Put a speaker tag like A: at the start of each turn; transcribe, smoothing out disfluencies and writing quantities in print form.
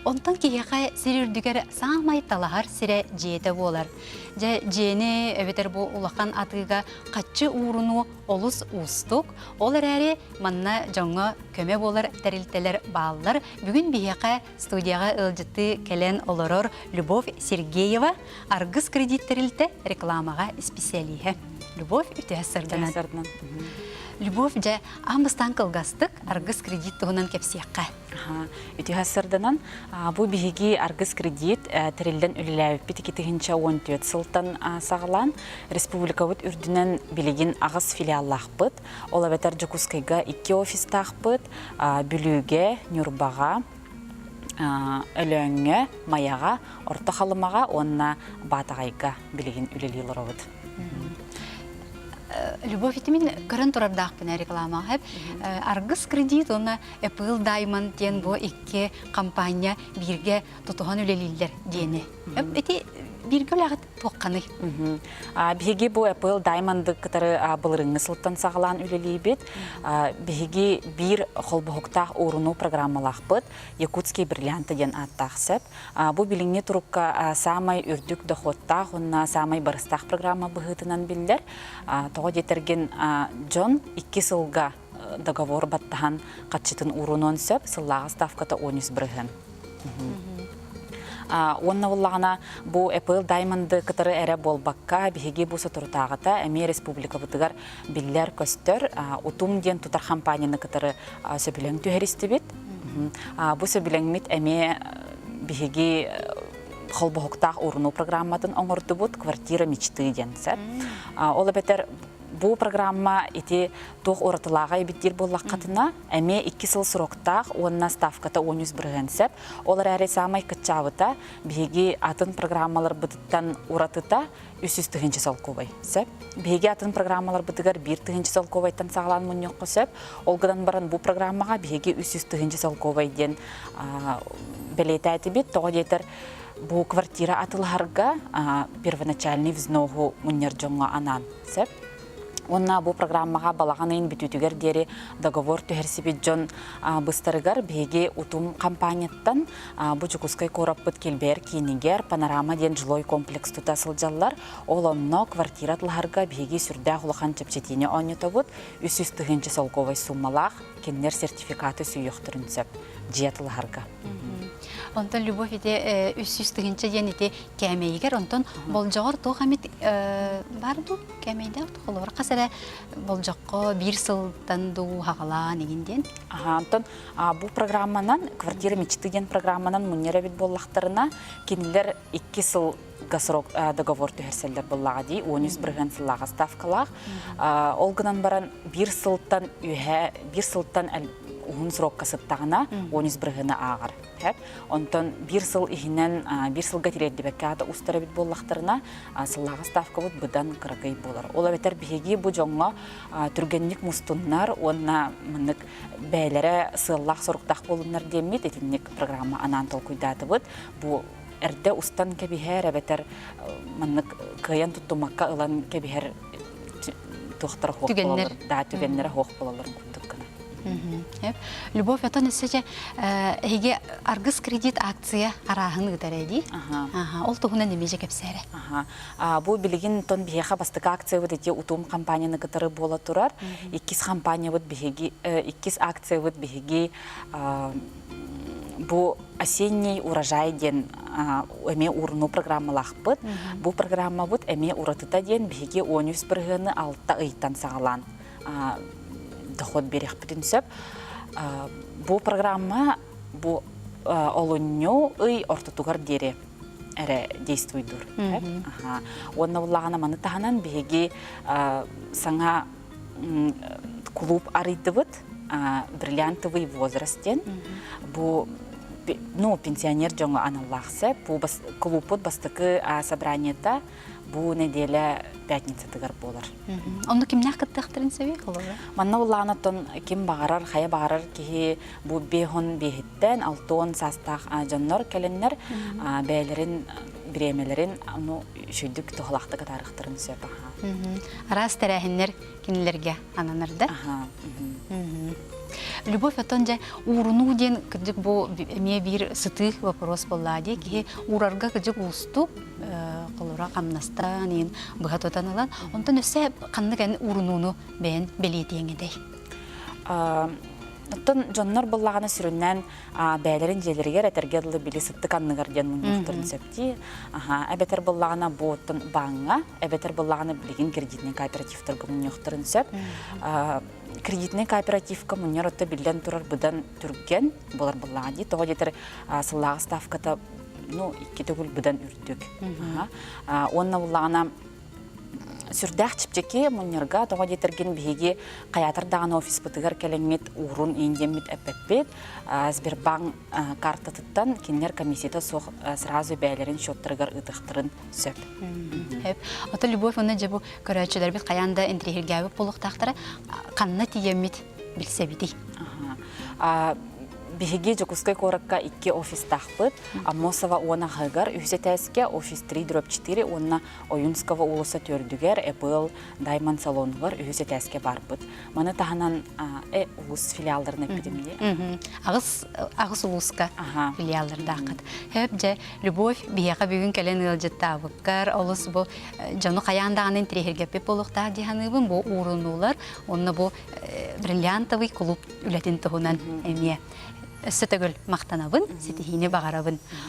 A: Онтан кияқа сирүрдүгер саңмай талахар сире жиете болар. Жиені өбетер бу улақан атыға қатчы уруну олус устук. Ол әрі манна жоңға көме болар тәрілтелер балылар. Бүгін бияқа студияға ылжытты келен олорор Любовь Сергеева аргыс кредит тәрілті рекламаға специалиhe. Любовь үтәсірдінен. Любовь жа амыстан кылгастык аргыс кредит туһунан кепсиякка.
B: Үтәсірдінен бу биһиги аргыс кредит тәрелден үлеләбит 2014 сылтан сағылан республикабыт үрдінен билигин агыс филиаллахпыт. Ол абетер Жокускайга 2 офистахпыт, Бүлүге, Нюрбага, Өлөңгө, Маяга, Орта халымага, онна Батагайга билигин үлелилоробыт.
A: Любовь итимин көрөн турардакпын реклама хеп. Аргыс кредит оны Apple Diamond ден бу 2 компания бирге тутуган үлелилер дени. Эти бирге лагыт токканы.
B: Биһиги бу Apple Diamond кытары былырыңны сылтан сагалан үлелибит. Биһиги бир холбохуктах уруну программалахпыт. Якутский бриллианты ден аттахсып. Бу билиңне турукка самай үрдүк доходтах, онна самай барыстах программа быһытынан биллер. Тоғы детерген Джон 2 сылга договор баттахан қатшытын урунон сөп, сыллаға ставката 13 бірігін. Онна боллағына бу Apple Diamond кытары әрі болбаққа биһиги бу сатуртағыта әме республика бұтығар биллер көстер утум ден тутар компанияны кытары сөбілең түйерісті бет. Бу сөбілең мит әме биһиги холбохуктах уруну программатын оңырды бұд квартира мечты ден сәп. Ол бетер бу программа ити тоқ оратылаға ебеттер боллақ қатына әме 2 сыл сроктақ онна ставката 13 бірген сәп. Олар әрі самай күтчавыта бігі атын программалар бұдыттан оратыта 300 салковай сәп. Бігі атын программалар бұдығар 1 салковайтан сағылан мұньоққы сәп. Олғыдан баран бу программаға бігі 300 салковай ден бәлеті әті бет. Тоғы детер бу квартира атыларга первоначальный взногу муннерджонга анан сеп. Онна бу программага балаганын бүтүтүгер дери договор түһерсибит жон быстарыгар беге утум компанияттан бу Жокускай кораппыт келбер кинигер панорама ден жилой комплекс тутасыл жаллар. Олонно квартира атыларга беге сүрдә хулахан чепчетине оньотобут 300 солковай суммалах кеннер сертификаты сүйөктөрүн сеп жиятыларга.
A: Онтон Любовь ите 300-тыгынча ден ите кәмейгер, онтон болжағыр тоғамет барды кәмейдер тұқылыр. Қасара болжаққа 1 сылтан ду хағала негенден?
B: Онтон бұл программанан, квартира мечты ден программанан мұннері бет боллақтарына кенілер 2 сыл гасрок договор түхерселдер боллаға дей, 13 бірген сыллаға ставкалақ. Олғынан баран 1 сылтан уһун срокка сыттагына 13 біргіні ағар. Онтон 1 сыл ихинен 1 сылға тирердебеккада устары бит боллақтарына сыллаға ставка бұд бұдан қырғай болар. Ола бетер бігі бұ жоңға түргенник мұстыннар, онна мұнық бәйлері сыллақ сұрықтақ болынар демет, етіннік программа анан тол күйдаты бұд. Бұ әрді ұстан кәбихер, әбетер мұнық қиян тұттымаққа ұлан кәбихер тұқтар хоқ болалар. Да, түгеннері хоқ болалар күндік күні.
A: Любовь, это несете хиге аргыс кредит акция арахын гыдарайди. Ол тугуна немеже кепсере.
B: Бу билигин тон бияха бастыка акция вот эти утум компанияны кытары бола турар. 2 компания вот биги 2 акция вот биги бу осенний урожай ден эме урну программалахпыт. Бу программа вот эме уратыта ден биги 13 біргіні 6 ыйтан сағалан доход берех бүтінсіп. Бу программа бу олонню ый ортотугар дере әрі действуйдур. Онна болағана маны тағанан беге саңа клуб арыдывыт, бриллиантовый возрастен. Бу пенсионер жоңа аналлақсы. Бу клубыт бастықы собраниета бу неделя пятница тыгар болар.
A: Онды кимнях кыттықтырын сөбей қолығы?
B: Манна улағанаттон ким бағарар, қая бағарар кихи бу бейхон бейхіттен, алтуон састақ жоннор кәленнер бәйлерін, біремелерін шүйдік тұғылақты қатарықтырын сөп.
A: Арас тәрәхінлер кенілерге ананырды? Любовь оттон же уруну ден кырдык бу эме бир сытых вопрос боллади ки урарга кырдык устук колора камнастан ин быхатотан алан онтон өсө каннык урунуну бен белетиеңедей.
B: Оттон жоннор боллаганы сүрүннән бәйләрин җелергә этергәдле били сытты канныгар ден муньяктырын сөпти. Әбетер боллагына боттон баңга, әбетер боллагына билген кредитный кооперативтер муньяктырын сөп. Кредитный кооперативка муньяр отта билден турар будан түрген болар боллагы. Тога жетер сыллага ставката икки түгүл будан үрдүк. Онна боллагына сүрдәк чипчеке муньярга тога жетерген биги каятырдаган офис бытыгар келеңмет урун индемит эппет Сбербанк картатыттан кинлер комиссияда сразу бәйләрен счеттаргар ытыктырын сөп.
A: Ата Любовь оны жабу көрәчеләр бит каянда интригәбе полуктактары канна тиемит билсебити.
B: Биһиги Жокускай коракка 2 офис тахпыт, Амосова уона хагар, Үсетәске офис 3/4, онна Оюнского улуса төрдүгер, Apple Diamond салонгар Үсетәске барбыт. Маны таханан улус филиалларына бидимди.
A: Агыс улуска филиалларда акыт. Хеп же Любовь бияга бүгүн келен ылжыттабыккар, олус бу жону каяндаган интригәбе полукта диханыбын бу урунулар, онна бу бриллиантовый клуб үлетин туһунан эмие. Сөтөгөл мақтанабын, сетихине бағарабын.